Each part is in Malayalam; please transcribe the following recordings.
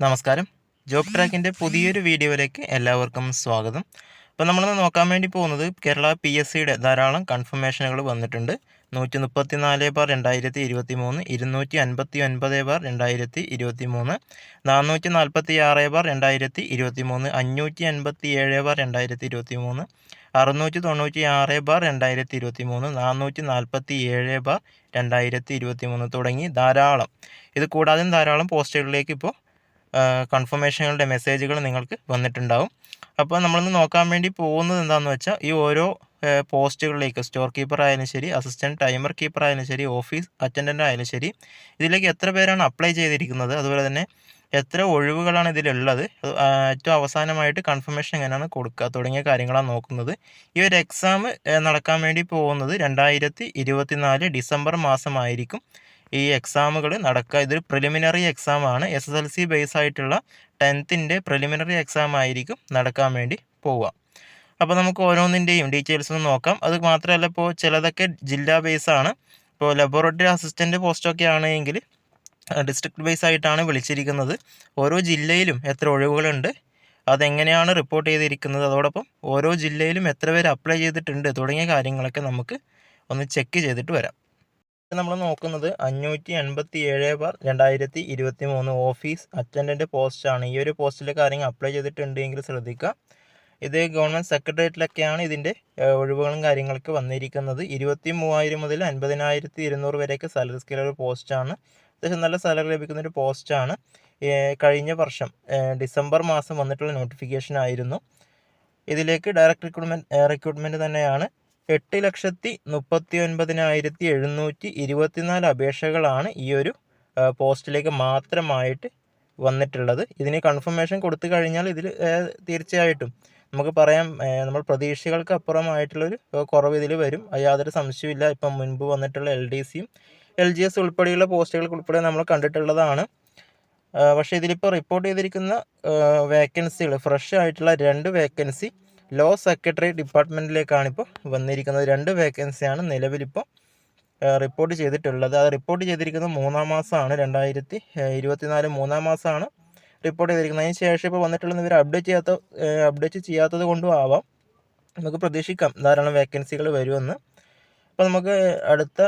നമസ്കാരം. ജോബ് ട്രാക്കിൻ്റെ പുതിയൊരു വീഡിയോയിലേക്ക് എല്ലാവർക്കും സ്വാഗതം. അപ്പോൾ നമ്മളിന്ന് നോക്കാൻ വേണ്ടി പോകുന്നത് കേരള PSCയുടെ ധാരാളം കൺഫർമേഷനുകൾ വന്നിട്ടുണ്ട്. 134/2023, 259/2023, 446/2023, 587/2023, 696/2023, 447/2023 തുടങ്ങി ധാരാളം. ഇത് കൂടാതെ ധാരാളം പോസ്റ്റുകളിലേക്ക് ഇപ്പോൾ കൺഫർമേഷനുകളുടെ മെസ്സേജുകൾ നിങ്ങൾക്ക് വന്നിട്ടുണ്ടാവും. അപ്പോൾ നമ്മളിന്ന് നോക്കാൻ വേണ്ടി പോകുന്നത് എന്താണെന്ന് വെച്ചാൽ, ഈ ഓരോ പോസ്റ്റുകളിലേക്ക് സ്റ്റോർ കീപ്പർ ആയാലും ശരി, അസിസ്റ്റൻറ്റ് ടൈമർ കീപ്പർ ആയാലും ശരി, ഓഫീസ് അറ്റൻഡൻ്റ് ആയാലും ശരി, ഇതിലേക്ക് എത്ര പേരാണ് അപ്ലൈ ചെയ്തിരിക്കുന്നത്, അതുപോലെ തന്നെ എത്ര ഒഴിവുകളാണ് ഇതിലുള്ളത്, ഏറ്റവും അവസാനമായിട്ട് കൺഫർമേഷൻ എങ്ങനെയാണ് കൊടുക്കുക തുടങ്ങിയ കാര്യങ്ങളാണ് നോക്കുന്നത്. ഈ ഒരു എക്സാം നടക്കാൻ വേണ്ടി പോകുന്നത് 2024 ഡിസംബർ മാസമായിരിക്കും ഈ എക്സാമുകൾ നടക്കുക. ഇതൊരു പ്രിലിമിനറി എക്സാമാണ്. SSLC ബേസ് ആയിട്ടുള്ള 10th പ്രിലിമിനറി എക്സാം ആയിരിക്കും നടക്കാൻ വേണ്ടി പോവുക. അപ്പോൾ നമുക്ക് ഓരോന്നിൻ്റെയും ഡീറ്റെയിൽസ് ഒന്ന് നോക്കാം. അത് മാത്രമല്ല, ഇപ്പോൾ ചിലതൊക്കെ ജില്ലാ ബേസാണ്. ഇപ്പോൾ ലബോറട്ടറി അസിസ്റ്റൻ്റ് പോസ്റ്റൊക്കെ ആണെങ്കിൽ ഡിസ്ട്രിക്ട് ബേസ് ആയിട്ടാണ് വിളിച്ചിരിക്കുന്നത്. ഓരോ ജില്ലയിലും എത്ര ഒഴിവുകളുണ്ട്, അതെങ്ങനെയാണ് റിപ്പോർട്ട് ചെയ്തിരിക്കുന്നത്, അതോടൊപ്പം ഓരോ ജില്ലയിലും എത്ര പേര് അപ്ലൈ ചെയ്തിട്ടുണ്ട് തുടങ്ങിയ കാര്യങ്ങളൊക്കെ നമുക്ക് ഒന്ന് ചെക്ക് ചെയ്തിട്ട് വരാം. നമ്മൾ നോക്കുന്നത് 587/2023 ഓഫീസ് അറ്റൻഡൻറ്റ് പോസ്റ്റാണ്. ഈ ഒരു പോസ്റ്റിലേക്ക് ആരെങ്കിലും അപ്ലൈ ചെയ്തിട്ടുണ്ടെങ്കിൽ ശ്രദ്ധിക്കുക. ഇത് ഗവൺമെൻറ് സെക്രട്ടേറിയറ്റിലൊക്കെയാണ് ഇതിൻ്റെ ഒഴിവുകളും കാര്യങ്ങളൊക്കെ വന്നിരിക്കുന്നത്. 23,000 മുതൽ 50,200 വരെയൊക്കെ സാലറി സ്കെയിലുള്ള പോസ്റ്റാണ്. അത്യാവശ്യം നല്ല സാലറി ലഭിക്കുന്നൊരു പോസ്റ്റാണ്. കഴിഞ്ഞ വർഷം ഡിസംബർ മാസം വന്നിട്ടുള്ള നോട്ടിഫിക്കേഷൻ ആയിരുന്നു. ഇതിലേക്ക് ഡയറക്റ്റ് റിക്രൂട്ട്മെൻറ്റ് തന്നെയാണ്. 8,39,724 അപേക്ഷകളാണ് ഈ ഒരു പോസ്റ്റിലേക്ക് മാത്രമായിട്ട് വന്നിട്ടുള്ളത്. ഇതിന് കൺഫർമേഷൻ കൊടുത്തു കഴിഞ്ഞാൽ ഇതിൽ തീർച്ചയായിട്ടും നമുക്ക് പറയാം, നമ്മൾ പ്രതീക്ഷകൾക്ക് അപ്പുറമായിട്ടുള്ളൊരു കുറവ് ഇതിൽ വരും, യാതൊരു സംശയമില്ല. ഇപ്പം മുൻപ് വന്നിട്ടുള്ള LDCയും LGS ഉൾപ്പെടെയുള്ള പോസ്റ്റുകൾക്ക് ഉൾപ്പെടെ നമ്മൾ കണ്ടിട്ടുള്ളതാണ്. പക്ഷേ ഇതിലിപ്പോൾ റിപ്പോർട്ട് ചെയ്തിരിക്കുന്ന വേക്കൻസികൾ ഫ്രഷ് ആയിട്ടുള്ള 2 വേക്കൻസി ലോ സെക്രട്ടറി ഡിപ്പാർട്ട്മെൻറ്റിലേക്കാണ് ഇപ്പോൾ വന്നിരിക്കുന്നത്. 2 വേക്കൻസിയാണ് നിലവിലിപ്പോൾ റിപ്പോർട്ട് ചെയ്തിട്ടുള്ളത്. അത് റിപ്പോർട്ട് ചെയ്തിരിക്കുന്നത് 3-ാം മാസമാണ്, 2024 3-ാം മാസമാണ് റിപ്പോർട്ട് ചെയ്തിരിക്കുന്നത്. അതിന് ശേഷം ഇപ്പോൾ വന്നിട്ടുള്ളത് ഇവർ അപ്ഡേറ്റ് ചെയ്യാത്തത് കൊണ്ടും ആവാം. നമുക്ക് പ്രതീക്ഷിക്കാം ധാരാളം വേക്കൻസികൾ വരുമെന്ന്. അപ്പോൾ നമുക്ക് അടുത്ത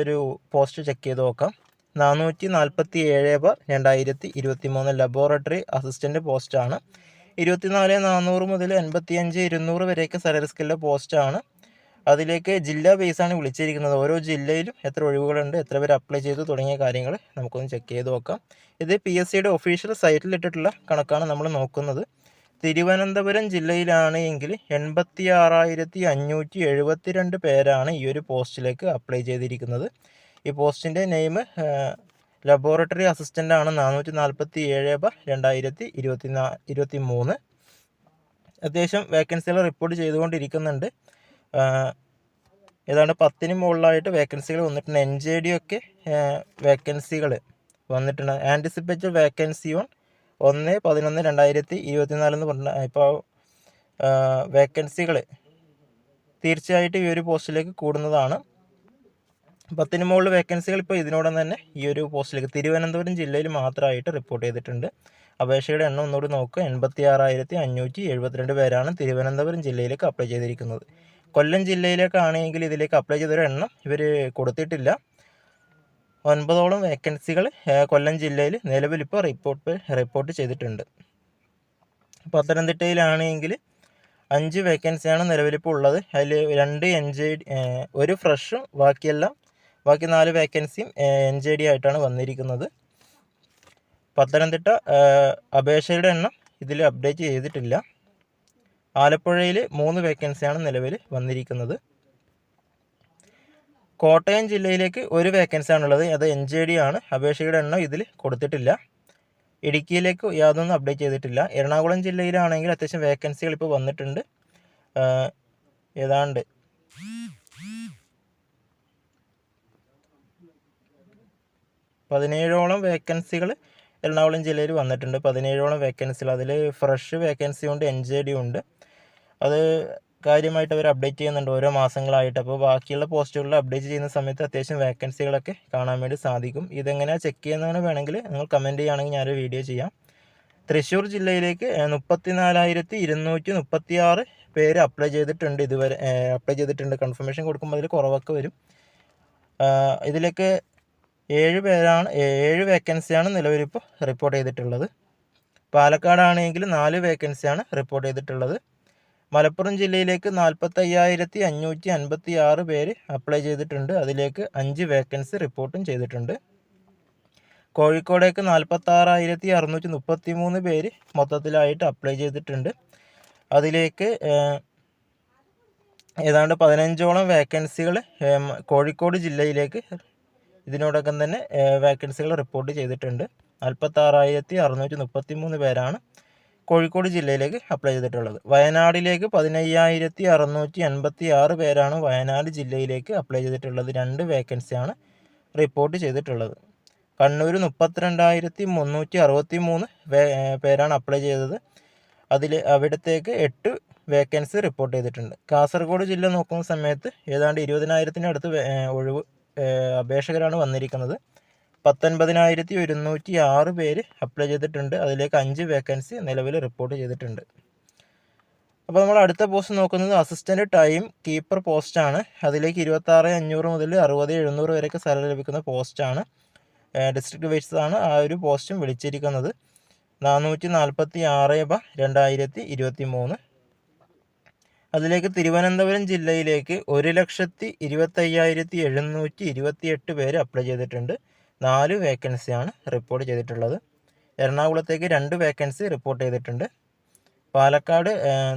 ഒരു പോസ്റ്റ് ചെക്ക് ചെയ്ത് നോക്കാം. 447/2023 ലബോറട്ടറി അസിസ്റ്റൻ്റ് പോസ്റ്റാണ്. 24,400 മുതൽ 55,200 വരെയൊക്കെ സാലറി സ്കെയിലിലെ പോസ്റ്റാണ്. അതിലേക്ക് ജില്ലാ ബേസാണ് വിളിച്ചിരിക്കുന്നത്. ഓരോ ജില്ലയിലും എത്ര ഒഴിവുകളുണ്ട്, എത്ര പേര് അപ്ലൈ ചെയ്തു തുടങ്ങിയ കാര്യങ്ങൾ നമുക്കൊന്ന് ചെക്ക് ചെയ്ത് നോക്കാം. ഇത് PSCയുടെ ഒഫീഷ്യൽ സൈറ്റിൽ ഇട്ടിട്ടുള്ള കണക്കാണ് നമ്മൾ നോക്കുന്നത്. തിരുവനന്തപുരം ജില്ലയിലാണ് എങ്കിൽ 86,572 പേരാണ് ഈ ഒരു പോസ്റ്റിലേക്ക് അപ്ലൈ ചെയ്തിരിക്കുന്നത്. ഈ പോസ്റ്റിൻ്റെ നെയിം ലബോറട്ടറി അസിസ്റ്റൻ്റ് ആണ്. 447/2023. അത്യാവശ്യം വേക്കൻസികൾ റിപ്പോർട്ട് ചെയ്തുകൊണ്ടിരിക്കുന്നുണ്ട്. ഏതാണ്ട് 10-ന് മുകളിലായിട്ട് വേക്കൻസികൾ വന്നിട്ടുണ്ട്. NJD ഒക്കെ വേക്കൻസികൾ വന്നിട്ടുണ്ട്. ആൻറ്റിസിപ്പേറ്റഡ് വേക്കൻസി ഓൺ 1/11/2024 എന്ന് പറഞ്ഞാൽ ഇപ്പോൾ വേക്കൻസികൾ തീർച്ചയായിട്ടും ഈ ഒരു പോസ്റ്റിലേക്ക് കൂടുന്നതാണ്. 10-ന് മുകളിൽ വേക്കൻസികൾ ഇപ്പോൾ ഇതിനോടൊപ്പം തന്നെ ഈ ഒരു പോസ്റ്റിലേക്ക് തിരുവനന്തപുരം ജില്ലയിൽ മാത്രമായിട്ട് റിപ്പോർട്ട് ചെയ്തിട്ടുണ്ട്. അപേക്ഷയുടെ എണ്ണം ഒന്നുകൂടി നോക്കുക. 86,572 പേരാണ് തിരുവനന്തപുരം ജില്ലയിലേക്ക് അപ്ലൈ ചെയ്തിരിക്കുന്നത്. കൊല്ലം ജില്ലയിലേക്കാണെങ്കിൽ ഇതിലേക്ക് അപ്ലൈ ചെയ്തൊരു എണ്ണം ഇവർ കൊടുത്തിട്ടില്ല. 9ഓളം വേക്കൻസികൾ കൊല്ലം ജില്ലയിൽ നിലവിലിപ്പോൾ റിപ്പോർട്ട് ചെയ്തിട്ടുണ്ട്. പത്തനംതിട്ടയിലാണെങ്കിൽ 5 വേക്കൻസിയാണ് നിലവിലിപ്പോൾ ഉള്ളത്. അതിൽ 2 NJD, 1 ഫ്രഷും ബാക്കി 4 വേക്കൻസിയും NJD ആയിട്ടാണ് വന്നിരിക്കുന്നത്. പത്തനംതിട്ട അപേക്ഷയുടെ എണ്ണം ഇതിൽ അപ്ഡേറ്റ് ചെയ്തിട്ടില്ല. ആലപ്പുഴയിൽ 3 വേക്കൻസിയാണ് നിലവിൽ വന്നിരിക്കുന്നത്. കോട്ടയം ജില്ലയിലേക്ക് 1 വേക്കൻസിയാണുള്ളത്, അത് NJD ആണ്. അപേക്ഷയുടെ എണ്ണം ഇതിൽ കൊടുത്തിട്ടില്ല. ഇടുക്കിയിലേക്ക് യാതൊന്നും അപ്ഡേറ്റ് ചെയ്തിട്ടില്ല. എറണാകുളം ജില്ലയിലാണെങ്കിൽ അത്യാവശ്യം വേക്കൻസികൾ ഇപ്പോൾ വന്നിട്ടുണ്ട്. ഏതാണ്ട് 17ഓളം വേക്കൻസികൾ എറണാകുളം ജില്ലയിൽ വന്നിട്ടുണ്ട്. 17ഓളം വേക്കൻസികൾ, അതിൽ ഫ്രഷ് വേക്കൻസി ഉണ്ട്, NJD ഉണ്ട്. അത് കാര്യമായിട്ട് അവർ അപ്ഡേറ്റ് ചെയ്യുന്നുണ്ട് ഓരോ മാസങ്ങളായിട്ട്. അപ്പോൾ ബാക്കിയുള്ള പോസ്റ്റുകളിൽ അപ്ഡേറ്റ് ചെയ്യുന്ന സമയത്ത് അത്യാവശ്യം വേക്കൻസികളൊക്കെ കാണാൻ വേണ്ടി സാധിക്കും. ഇതെങ്ങനെയാണ് ചെക്ക് ചെയ്യുന്നതെന്ന് വേണമെങ്കിൽ നിങ്ങൾ കമൻറ്റ് ചെയ്യുകയാണെങ്കിൽ ഞാനൊരു വീഡിയോ ചെയ്യാം. തൃശ്ശൂർ ജില്ലയിലേക്ക് 34,236 പേര് അപ്ലൈ ചെയ്തിട്ടുണ്ട്. ഇതുവരെ അപ്ലൈ ചെയ്തിട്ടുണ്ട്. കൺഫർമേഷൻ കൊടുക്കുമ്പോൾ അതിൽ കുറവൊക്കെ വരും. ഇതിലേക്ക് 7 വേക്കൻസിയാണ് നിലവിലിപ്പോൾ റിപ്പോർട്ട് ചെയ്തിട്ടുള്ളത്. പാലക്കാടാണെങ്കിൽ 4 വേക്കൻസിയാണ് റിപ്പോർട്ട് ചെയ്തിട്ടുള്ളത്. മലപ്പുറം ജില്ലയിലേക്ക് 45,556 പേര് അപ്ലൈ ചെയ്തിട്ടുണ്ട്. അതിലേക്ക് 5 വേക്കൻസി റിപ്പോർട്ടും ചെയ്തിട്ടുണ്ട്. കോഴിക്കോടേക്ക് 46,633 പേര് മൊത്തത്തിലായിട്ട് അപ്ലൈ ചെയ്തിട്ടുണ്ട്. അതിലേക്ക് ഏതാണ്ട് 15ഓളം വേക്കൻസികൾ കോഴിക്കോട് ജില്ലയിലേക്ക് ഇതിനോടകം തന്നെ വേക്കൻസികൾ റിപ്പോർട്ട് ചെയ്തിട്ടുണ്ട്. 46,633 പേരാണ് കോഴിക്കോട് ജില്ലയിലേക്ക് അപ്ലൈ ചെയ്തിട്ടുള്ളത്. വയനാടിലേക്ക് 15,686 പേരാണ് വയനാട് ജില്ലയിലേക്ക് അപ്ലൈ ചെയ്തിട്ടുള്ളത്. 2 വേക്കൻസിയാണ് റിപ്പോർട്ട് ചെയ്തിട്ടുള്ളത്. കണ്ണൂർ 32,363 പേരാണ് അപ്ലൈ ചെയ്തത്. അവിടത്തേക്ക് 8 വേക്കൻസി റിപ്പോർട്ട് ചെയ്തിട്ടുണ്ട്. കാസർഗോഡ് ജില്ല നോക്കുന്ന സമയത്ത് ഏതാണ്ട് 20,000-അടുത്ത് ഒഴിവ് അപേക്ഷകരാണ് വന്നിരിക്കുന്നത്. 19,106 പേര് അപ്ലൈ ചെയ്തിട്ടുണ്ട്. അതിലേക്ക് 5 വേക്കൻസി നിലവിൽ റിപ്പോർട്ട് ചെയ്തിട്ടുണ്ട്. അപ്പോൾ നമ്മൾ അടുത്ത പോസ്റ്റ് നോക്കുന്നത് അസിസ്റ്റൻറ്റ് ടൈം കീപ്പർ പോസ്റ്റാണ്. അതിലേക്ക് 26,500 മുതൽ 60,700 വരെയൊക്കെ സാലറി ലഭിക്കുന്ന പോസ്റ്റാണ്. ഡിസ്ട്രിക്ട് വൈസ് ആണ് ആ ഒരു പോസ്റ്റും വിളിച്ചിരിക്കുന്നത്. 446/2023. അതിലേക്ക് തിരുവനന്തപുരം ജില്ലയിലേക്ക് 1,25,728 പേര് അപ്ലൈ ചെയ്തിട്ടുണ്ട്. 4 വേക്കൻസിയാണ് റിപ്പോർട്ട് ചെയ്തിട്ടുള്ളത്. എറണാകുളത്തേക്ക് 2 വേക്കൻസി റിപ്പോർട്ട് ചെയ്തിട്ടുണ്ട്. പാലക്കാട്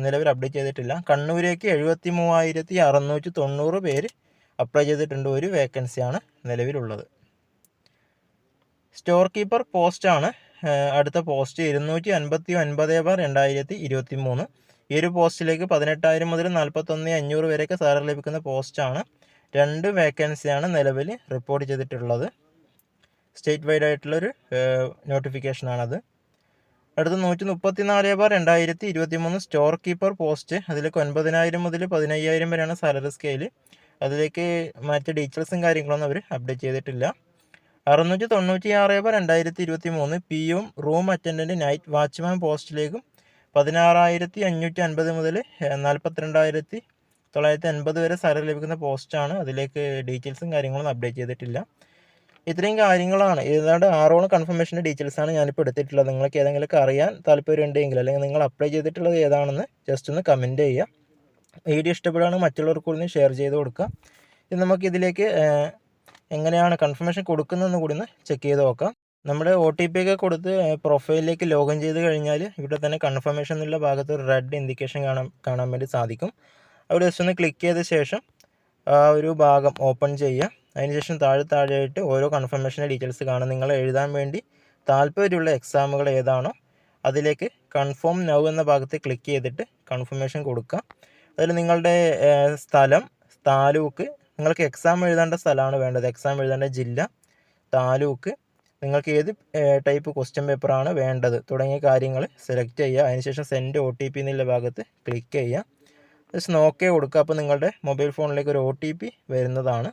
നിലവിൽ അപ്ഡേറ്റ് ചെയ്തിട്ടില്ല. കണ്ണൂരേക്ക് 73,690 പേര് അപ്ലൈ ചെയ്തിട്ടുണ്ട്. 1 വേക്കൻസിയാണ് നിലവിലുള്ളത്. സ്റ്റോർ കീപ്പർ പോസ്റ്റാണ് അടുത്ത പോസ്റ്റ്. 259/2023. ഈ ഒരു പോസ്റ്റിലേക്ക് 18,000 മുതൽ 41,500 വരെയൊക്കെ സാലറി ലഭിക്കുന്ന പോസ്റ്റാണ്. 2 വേക്കൻസിയാണ് നിലവിൽ റിപ്പോർട്ട് ചെയ്തിട്ടുള്ളത്. സ്റ്റേറ്റ് വൈഡ് ആയിട്ടുള്ളൊരു നോട്ടിഫിക്കേഷനാണത്. അടുത്ത 134/2023 സ്റ്റോർ കീപ്പർ പോസ്റ്റ്. അതിലേക്ക് 9,000 മുതൽ 15,000 വരെയാണ് സാലറി സ്കെയിൽ. അതിലേക്ക് മറ്റ് ഡീറ്റെയിൽസും കാര്യങ്ങളൊന്നും അവർ അപ്ഡേറ്റ് ചെയ്തിട്ടില്ല. 696/2023 PM room attendant night watchman പോസ്റ്റിലേക്കും 16,550 മുതൽ 42,980 വരെ സാലറി ലഭിക്കുന്ന പോസ്റ്റാണ്. അതിലേക്ക് ഡീറ്റെയിൽസും കാര്യങ്ങളൊന്നും അപ്ഡേറ്റ് ചെയ്തിട്ടില്ല. ഇത്രയും കാര്യങ്ങളാണ്. ഏതാണ്ട് 6 കൺഫർമേഷൻ്റെ ഡീറ്റെയിൽസാണ് ഞാനിപ്പോൾ എടുത്തിട്ടുള്ളത്. നിങ്ങൾക്ക് ഏതെങ്കിലുമൊക്കെ അറിയാൻ താല്പര്യമുണ്ടെങ്കിൽ അല്ലെങ്കിൽ നിങ്ങൾ അപ്ലൈ ചെയ്തിട്ടുള്ളത് ഏതാണെന്ന് ജസ്റ്റ് ഒന്ന് കമൻറ്റ് ചെയ്യുക. വീഡിയോ ഇഷ്ടപ്പെടുകയാണെങ്കിൽ മറ്റുള്ളവർക്ക് കൂടി ഷെയർ ചെയ്ത് കൊടുക്കുക. ഇത് നമുക്കിതിലേക്ക് എങ്ങനെയാണ് കൺഫർമേഷൻ കൊടുക്കുന്നതെന്ന് കൂടി ഒന്ന് ചെക്ക് ചെയ്ത് നോക്കാം. നമ്മുടെ OTP ഒക്കെ കൊടുത്ത് പ്രൊഫൈലിലേക്ക് ലോഗിൻ ചെയ്ത് കഴിഞ്ഞാൽ ഇവിടെ തന്നെ കൺഫർമേഷൻ എന്നുള്ള ഭാഗത്ത് ഒരു റെഡ് ഇൻഡിക്കേഷൻ കാണാൻ വേണ്ടി സാധിക്കും. അവിടെ ജസ്റ്റ് ഒന്ന് ക്ലിക്ക് ചെയ്ത ശേഷം ആ ഒരു ഭാഗം ഓപ്പൺ ചെയ്യുക. അതിനുശേഷം താഴെയായിട്ട് ഓരോ കൺഫർമേഷൻ്റെ ഡീറ്റെയിൽസ് കാണും. നിങ്ങൾ എഴുതാൻ വേണ്ടി താല്പര്യമുള്ള എക്സാമുകൾ ഏതാണോ അതിലേക്ക് കൺഫേം നൗ എന്ന ഭാഗത്ത് ക്ലിക്ക് ചെയ്തിട്ട് കൺഫർമേഷൻ കൊടുക്കുക. അതിൽ നിങ്ങളുടെ സ്ഥലം, താലൂക്ക്, നിങ്ങൾക്ക് എക്സാം എഴുതേണ്ട സ്ഥലമാണ് വേണ്ടത്, എക്സാം എഴുതേണ്ട ജില്ല, താലൂക്ക്, നിങ്ങൾക്ക് ഏത് ടൈപ്പ് ക്വസ്റ്റ്യൻ പേപ്പറാണ് വേണ്ടത് തുടങ്ങിയ കാര്യങ്ങൾ സെലക്ട് ചെയ്യുക. അതിനുശേഷം സെൻഡ് OTP എന്നുള്ള ഭാഗത്ത് ക്ലിക്ക് ചെയ്യുക. ജസ്റ്റ് ഓക്കെ കൊടുക്കുക. അപ്പോൾ നിങ്ങളുടെ മൊബൈൽ ഫോണിലേക്ക് ഒരു OTP വരുന്നതാണ്.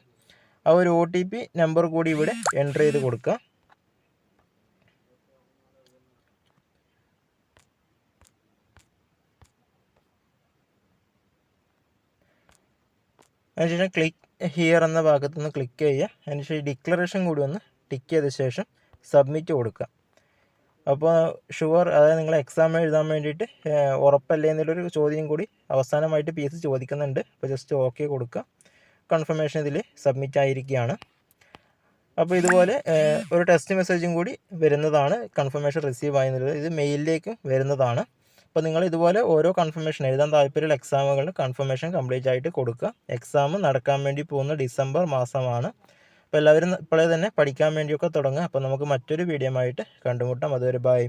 ആ ഒരു OTP നമ്പർ കൂടി ഇവിടെ എൻ്റർ ചെയ്ത് കൊടുക്കുക. അതിനുശേഷം ക്ലിക്ക് ഹിയർ എന്ന ഭാഗത്ത് നിന്ന് ക്ലിക്ക് ചെയ്യുക. അതിനുശേഷം ഡിക്ലറേഷൻ കൂടി ഒന്ന് ടിക്ക് ചെയ്ത ശേഷം സബ്മിറ്റ് കൊടുക്കുക. അപ്പോൾ ഷുവർ, അതായത് നിങ്ങൾ എക്സാം എഴുതാൻ വേണ്ടിയിട്ട് ഉറപ്പല്ലേ എന്നുള്ളൊരു ചോദ്യം കൂടി അവസാനമായിട്ട് PSC ചോദിക്കുന്നുണ്ട്. അപ്പോൾ ജസ്റ്റ് ഓക്കെ കൊടുക്കുക. കൺഫർമേഷൻ ഇതിൽ സബ്മിറ്റ് ആയിരിക്കുകയാണ്. അപ്പോൾ ഇതുപോലെ ഒരു ടെക്സ്റ്റ് മെസ്സേജും കൂടി വരുന്നതാണ് കൺഫർമേഷൻ റിസീവ് ആയെന്നുള്ളത്. ഇത് മെയിലിലേക്കും വരുന്നതാണ്. അപ്പോൾ നിങ്ങൾ ഇതുപോലെ ഓരോ കൺഫർമേഷൻ എഴുതാൻ താല്പര്യമുള്ള എക്സാമുകളിൽ കൺഫർമേഷൻ കംപ്ലീറ്റ് ആയിട്ട് കൊടുക്കുക. എക്സാം നടക്കാൻ വേണ്ടി പോകുന്ന ഡിസംബർ മാസമാണ്. അപ്പോൾ എല്ലാവരും ഇപ്പോഴേ തന്നെ പഠിക്കാൻ വേണ്ടിയൊക്കെ തുടങ്ങുക. അപ്പോൾ നമുക്ക് മറ്റൊരു വീഡിയോ ആയിട്ട് കണ്ടുമുട്ടാം. അതുവരെ ബൈ.